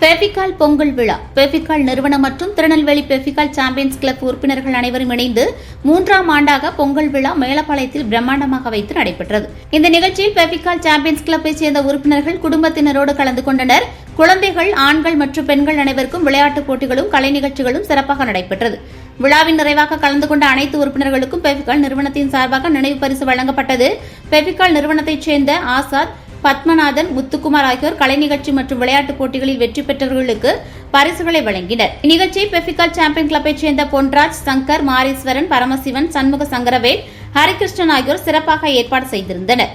பெவிகால் பொங்கல் விழா பெவிகால் நிறுவனம் மற்றும் திருநெல்வேலி பெவிகால் சாம்பியன்ஸ் கிளப் உறுப்பினர்கள் அனைவரும் இணைந்து 3ஆம் ஆண்டாக பொங்கல் விழா மேலப்பாளையத்தில் பிரம்மாண்டமாக வைத்து நடைபெற்றது. இந்த நிகழ்ச்சியில் பெவிகால் சாம்பியன்ஸ் கிளப்பை சேர்ந்த உறுப்பினர்கள் குடும்பத்தினரோடு கலந்து கொண்டனர். குழந்தைகள், ஆண்கள் மற்றும் பெண்கள் அனைவருக்கும் விளையாட்டுப் போட்டிகளும் கலை நிகழ்ச்சிகளும் சிறப்பாக நடைபெற்றது. விழாவின் நிறைவாக கலந்து கொண்ட அனைத்து உறுப்பினர்களுக்கும் பெவிகால் நிறுவனத்தின் சார்பாக நினைவு பரிசு வழங்கப்பட்டது. பெவிகால் நிறுவனத்தைச் சேர்ந்த ஆசாத், பத்மநாதன், முத்துக்குமார் ஆகியோர் கலை நிகழ்ச்சி மற்றும் விளையாட்டுப் போட்டிகளில் வெற்றி பெற்றவர்களுக்கு பரிசுகளை வழங்கினர். இந்நிகழ்ச்சியை பெவிகால் சாம்பியன் கிளப்பைச் சேர்ந்த பொன்ராஜ், சங்கர், மாரீஸ்வரன், பரமசிவன், சண்முக சங்கரவேல், ஹரிகிருஷ்ணன் ஆகியோர் சிறப்பாக ஏற்பாடு செய்திருந்தனர்.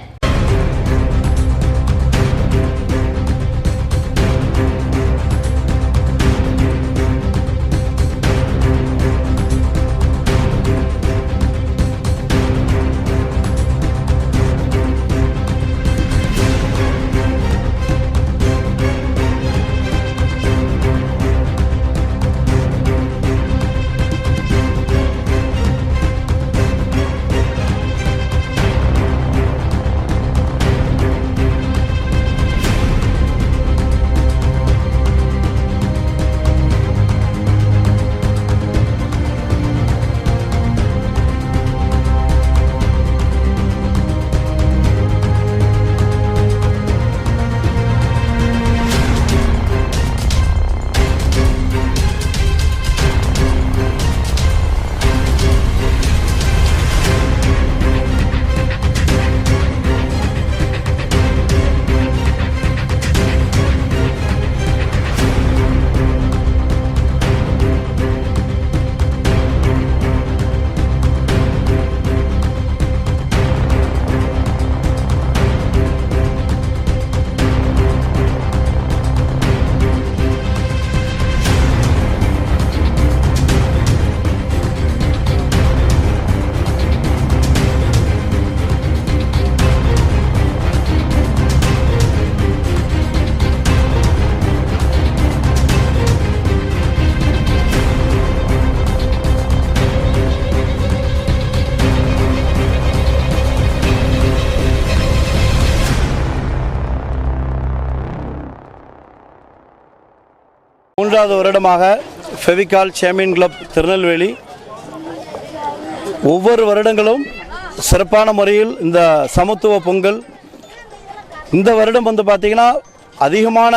மூன்றாவது வருடமாக ஃபெவிகால் சாம்பியன் கிளப் திருநெல்வேலி ஒவ்வொரு வருடங்களும் சிறப்பான முறையில் இந்த சமத்துவ பொங்கல் இந்த வருடம் பார்த்திங்கன்னா அதிகமான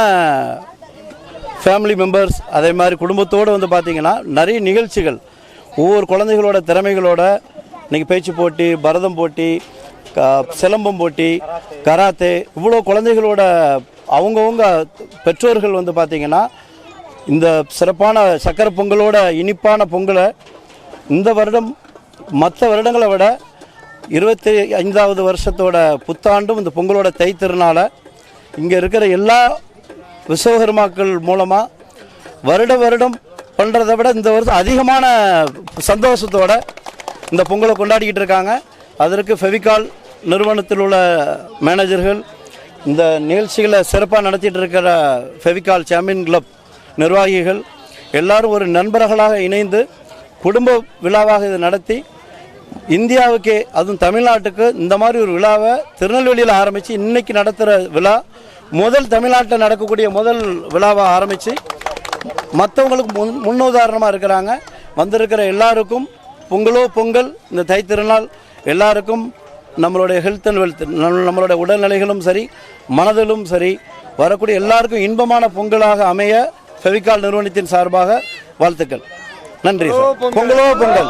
ஃபேமிலி மெம்பர்ஸ் அதே மாதிரி குடும்பத்தோடு பார்த்திங்கன்னா நிறைய நிகழ்ச்சிகள் ஒவ்வொரு குழந்தைகளோட திறமைகளோட இன்றைக்கி பேச்சு போட்டி, பரதம் போட்டி, சிலம்பம் போட்டி, கராத்தே இவ்வளோ குழந்தைகளோட அவங்கவுங்க பெற்றோர்கள் பார்த்திங்கன்னா இந்த சிறப்பான சக்கரை பொங்கலோட இனிப்பான பொங்கலை இந்த வருடம் மற்ற வருடங்களை விட 25வது வருஷத்தோட புத்தாண்டும் இந்த பொங்கலோட தைத்திருநாளை இங்கே இருக்கிற எல்லா விஸ்வகர்மாக்கள் மூலமாக வருடம் பண்ணுறதை விட இந்த வருஷம் அதிகமான சந்தோஷத்தோட இந்த பொங்கலை கொண்டாடிக்கிட்டு இருக்காங்க. அதற்கு ஃபெவிகால் நிறுவனத்தில் உள்ள மேனேஜர்கள், இந்த நிகழ்ச்சிகளை சிறப்பாக நடத்திட்டு இருக்கிற ஃபெவிகால் சாம்பியன் கிளப் நிர்வாகிகள் எல்லாரும் ஒரு நண்பர்களாக இணைந்து குடும்ப விழாவாக இதை நடத்தி இந்தியாவுக்கே அதுவும் தமிழ்நாட்டுக்கு இந்த மாதிரி ஒரு விழாவை திருநெல்வேலியில் ஆரம்பித்து இன்றைக்கி நடத்துகிற விழா முதல் தமிழ்நாட்டில் நடக்கக்கூடிய முதல் விழாவை ஆரம்பித்து மற்றவங்களுக்கு முன்னுதாரணமாக இருக்கிறாங்க. வந்திருக்கிற எல்லாருக்கும் பொங்கல் இந்த தைத்திருநாள் எல்லாருக்கும் நம்மளுடைய ஹெல்த் அண்ட் வெல்த் நம்மளுடைய உடல்நிலைகளும் சரி மனதிலும் சரி வரக்கூடிய எல்லாருக்கும் இன்பமான பொங்கலாக அமைய ஃபெவிகால் நிறுவனத்தின் சார்பாக வாழ்த்துக்கள். நன்றி. பொங்கலோ பொங்கல்.